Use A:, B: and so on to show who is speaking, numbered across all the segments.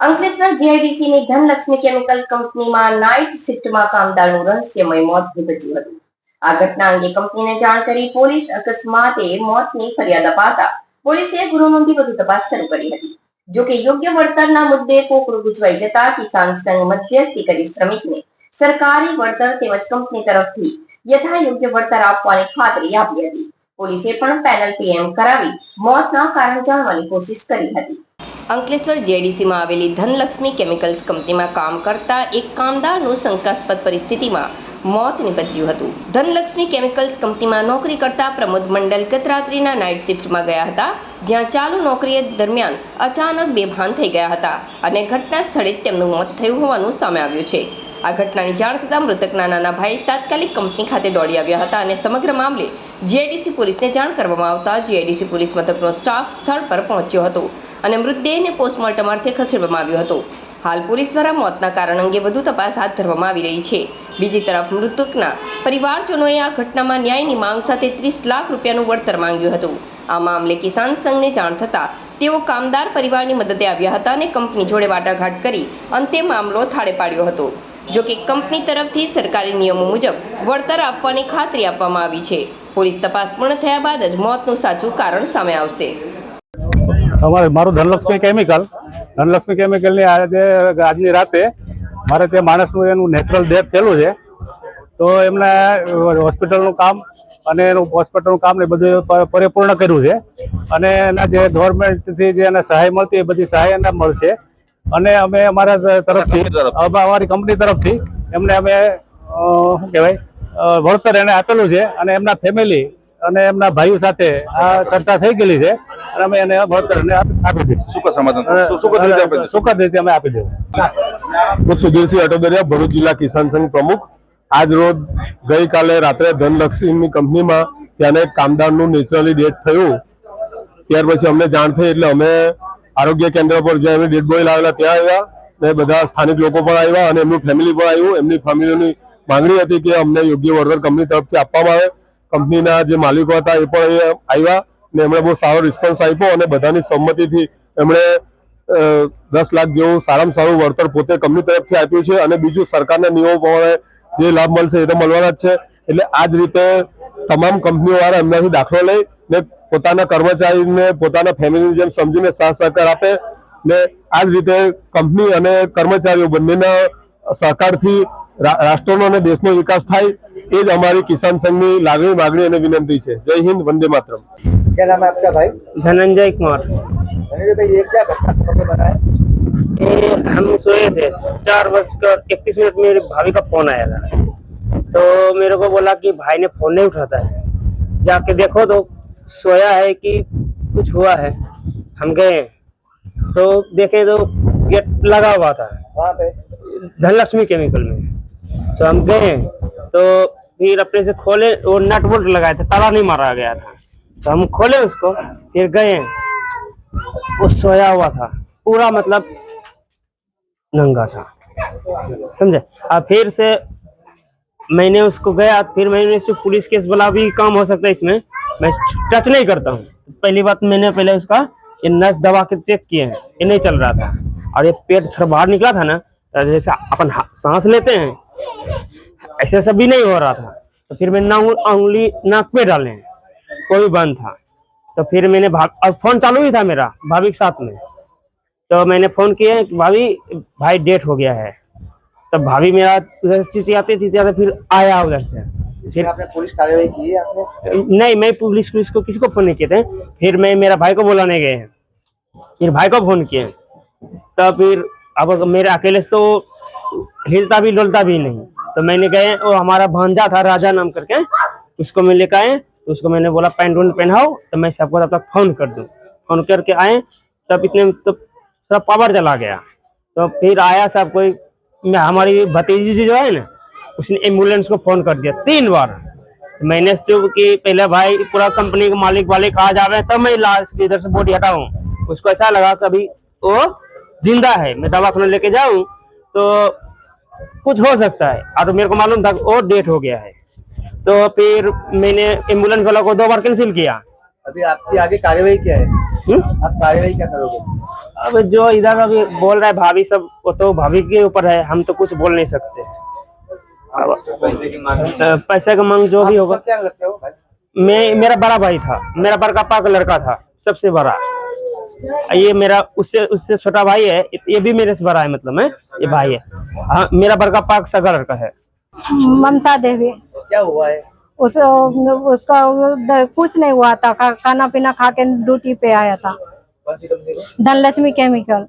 A: Ankleshwar જીઆઈડીસીની Dhanlaxmi chemical કંપનીમાં night શિફ્ટમાં કામદારનું રહસ્યમય મોત નીપજ્યું હતું। આ ઘટના અંગે કંપનીને જાણ કરી પોલીસ અકસ્માતે મોતની ફરિયાદ અપાતા પોલીસે ગુનો નોંધી વધુ તપાસ શરૂ કરી હતી। જોકે યોગ્ય વળતરના મુદ્દે કોકડું ગુંચવાઈ જતા કિસાન સંઘ મધ્યસ્થી કરી શ્રમિકને સરકારી વળતર તેમજ કંપની તરફથી યથાયોગ્ય વળતર આપવાની ખાતરી આપી હતી। પોલીસે પણ પેનલ પીએમ કરાવી મોતના કારણ જાણવાની કોશિશ કરી હતી। અંકલેશ્વર જીઆઈડીસીમાં આવેલી ધનલક્ષ્મી કેમિકલ્સ કંપનીમાં કામ કરતા એક કામદારનું શંકાસ્પદ પરિસ્થિતિમાં મોત નીપજ્યું હતું। ધનલક્ષ્મી કેમિકલ્સ કંપનીમાં નોકરી કરતા પ્રમોદ મંડલ ગત રાત્રિના નાઇટ શિફ્ટમાં ગયા હતા, જ્યાં ચાલુ નોકરી દરમિયાન અચાનક બેભાન થઈ ગયા હતા અને ઘટના સ્થળે જ તેમનું મોત થયું હોવાનું સામે આવ્યું છે। આ ઘટનાની જાણ થતાં મૃતકના નાના ભાઈ તાત્કાલિક કંપની ખાતે દોડી આવ્યા હતા અને સમગ્ર મામલે જીઆઈડીસી પોલીસને જાણ કરવામાં આવતા જીઆઈડીસી પોલીસ મથકનો સ્ટાફ સ્થળ પર પહોંચ્યો હતો અને મૃતદેહને પોસ્ટમોર્ટમ અર્થે ખસેડવામાં આવ્યો હતો। હાલ પોલીસ દ્વારા મોતના કારણ અંગે વધુ તપાસ હાથ ધરવામાં આવી રહી છે। બીજી તરફ મૃતકના પરિવારજનોએ આ ઘટનામાં ન્યાયની માંગ સાથે 30 લાખ રૂપિયાનું વળતર માંગ્યું હતું। આ મામલે કિસાન સંઘને જાણ થતાં તેઓ કામદાર પરિવારની મદદે આવ્યા હતા અને કંપની જોડે વાટાઘાટ કરી અંતે મામલો થાળે પાડ્યો હતો। જોકે કંપની તરફથી સરકારી નિયમો મુજબ વળતર આપવાની ખાતરી આપવામાં આવી છે। પોલીસ તપાસ પૂર્ણ થયા બાદ જ મોતનું સાચું કારણ સામે આવશે।
B: મારું ધનલક્ષ્મી કેમિકલની આજની રાતે મારે તે માણસનું એનું નેચરલ ડેથ થયેલું છે, તો એમને હોસ્પિટલનું કામ અને એનું હોસ્પિટલનું કામ ને બધું પરિપૂર્ણ કર્યું છે અને એના જે ગવર્મેન્ટથી જે એને સહાય મળતી એ બધી સહાય એને મળશે અને અમે અમારા તરફથી અમારી કંપની તરફથી એમને અમે શું કહેવાય વળતર એને આપેલું છે અને એમના ફેમિલી અને એમના ભાઈઓ સાથે આ ચર્ચા થઈ ગયેલી છે અને અમે એને વળતર આપી દઈશું। સુખદ રીતે અમે આપી દઉં।
C: હું સુધીરસિંહ અટોદરિયા, ભરૂચ જિલ્લા કિસાન સંઘ પ્રમુખ। આજ રોજ ગઈકાલે રાત્રે ધનલક્ષ્મી કંપનીમાં ત્યાંને એક કામદારનું નેચરલી ડેથ થયું, ત્યાર પછી અમને જાણ થઈ એટલે અમે આરોગ્ય કેન્દ્ર પર જ્યાં એમની ડેડ બોડી લાવેલા ત્યાં આવ્યા ને બધા સ્થાનિક લોકો પણ આવ્યા અને એમનું ફેમિલી પણ આવ્યું। એમની ફેમિલીની માંગણી હતી કે અમને યોગ્ય વળતર કંપની તરફથી આપવામાં આવે। કંપનીના જે માલિકો હતા એ પણ અહીંયા આવ્યા ને એમણે બહુ સારો રિસ્પોન્સ આપ્યો અને બધાની સંમતિથી એમણે 10 લાખ જેવું સારામાં સારું વળતર પોતે કંપની તરફથી આપ્યું છે અને બીજું સરકારના નિયમો પ્રમાણે જે લાભ મળશે એ તો મળવાના જ છે। એટલે આ જ રીતે તમામ કંપનીઓવાળા એમનાથી દાખલો લઈ ને પોતાના કર્મચારીને પોતાના ફેમિલીની જેમ સમજીને સાથ સહકાર આપે ને આ જ રીતે કંપની અને કર્મચારીઓ બંનેના સહકારથી રાષ્ટ્રનો અને દેશનો વિકાસ થાય એ જ हमारी किसान संघ ની લાગણી માગણી અને વિનંતી છે। जय हिंद, वंदे मातरम।
D: क्या नाम है आपका भाई?
E: धनंजय कुमार।
D: धनंजय भाई, ये क्या घटना समझ में बना है?
E: ये हम सोए थे, 4:31 मेरे भाभी का फोन आया था, तो मेरे को बोला कि भाई ने फोन नहीं उठाता है, जाके देखो तो सोया है कि कुछ हुआ है। हम गए तो देखे तो गेट लगा हुआ था
D: वहाँ पे
E: धनलक्ष्मी केमिकल में। तो हम गए तो फिर अपने से खोले, वो नट बोल्ट लगाए थे, ताला नहीं मारा गया था, तो हम खोले उसको, फिर गए, वो सोया हुआ था पूरा, मतलब नंगा था, समझे। अब फिर से मैंने उसको गया, फिर मैंने उसको पुलिस केस वाला भी काम हो सकता है इसमें, मैं टच नहीं करता हूँ। पहली बात मैंने पहले उसका ये नस दबा के चेक किए हैं, ये नहीं चल रहा था और ये पेट थोड़ा बाहर निकला था ना, जैसे अपन सांस लेते हैं ऐसे सब भी नहीं हो रहा था। तो फिर मैंने उंगली नाक पे डाले, कोई बंद था, तो फिर मैंने और फोन चालू ही था मेरा भाभी के साथ में, तो मैंने फोन किया कि भाभी भाई डेथ हो गया है। तब भाभी मेरा उधर चिचियाते फिर आया उधर से।
D: फिर आपने पुलिस कार्रवाई की है आपने?
E: नहीं, मैं पुलिस को किसी को फोन नहीं किए थे, फिर मैं मेरा भाई को बुलाने गए हैं, फिर भाई को फोन किए, तब फिर अब मेरे अकेले से तो हिलता भी डुलता भी नहीं, तो मैंने गए, वो हमारा भांजा था राजा नाम करके, उसको मैं लेकर आए, तो उसको मैंने बोला पैंट वैंट पहनाओ, तो मैं सबको तब तक फोन कर दूं। फोन करके आए तब इतने तो थोड़ा पावर चला गया, तो फिर आया सब कोई, हमारी भतीजी जो है ना उसने एम्बुलेंस को फोन कर दिया 3 बार। मैंने सोचा कि पहले भाई पूरा कंपनी के मालिक वाले कहा जावे तब मैं लास्ट इधर से बॉडी हटाऊं। उसको ऐसा लगा कभी वो जिंदा है, मैं दवाखाना लेके जाऊं तो कुछ हो सकता है, और मेरे को मालूम था वो डेथ हो गया है। तो फिर मैंने एम्बुलेंस वाला को 2 बार कैंसिल किया,
D: अभी आपकी आगे कार्यवाही क्या है? आप कार्यवाही क्या करोगे?
E: अब जो इधर अभी बोल रहा है भाभी सब, वो तो भाभी के ऊपर है, हम तो कुछ बोल नहीं सकते। पैसे का मांग जो भी
D: आप
E: होगा।
D: क्या लगते हो भाई?
E: मेरा बड़ा भाई था, मेरा बड़का पापा का लड़का था, सबसे बड़ा। ये मेरा उससे उससे छोटा भाई है, ये भी मेरे से बड़ा है, मतलब है ये भाई है। हाँ, मेरा बड़का पापा सगा लड़का है।
F: ममता देवी।
D: क्या हुआ है?
F: उसका कुछ नहीं हुआ था, खाना पीना खा के ड्यूटी पे आया था।
D: कौन सी कंपनी को?
F: धनलक्ष्मी केमिकल।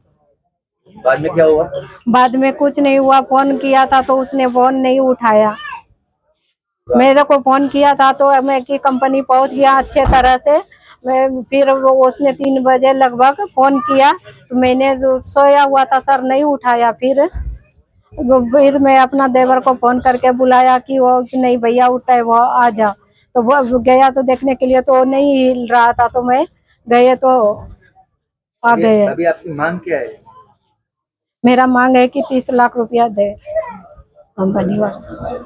D: बाद में क्या हुआ?
F: बाद में कुछ नहीं हुआ, फोन किया था तो उसने फोन नहीं उठाया। मेरे को फोन किया था तो मैं की कंपनी पहुंच गया अच्छे तरह से। मैं फिर उसने 3 बजे लगभग फोन किया तो मैंने सोया हुआ था सर, नहीं उठाया। फिर मैं अपना देवर को फोन करके बुलाया कि वो नहीं भैया उठता है, वो आ जा। तो वो गया तो देखने के लिए तो वो नहीं हिल रहा था, तो मैं गए तो आ गए।
D: अभी आपकी मांग क्या है?
F: मेरा मांग है कि 30 लाख रुपया दे कंपनी वाला।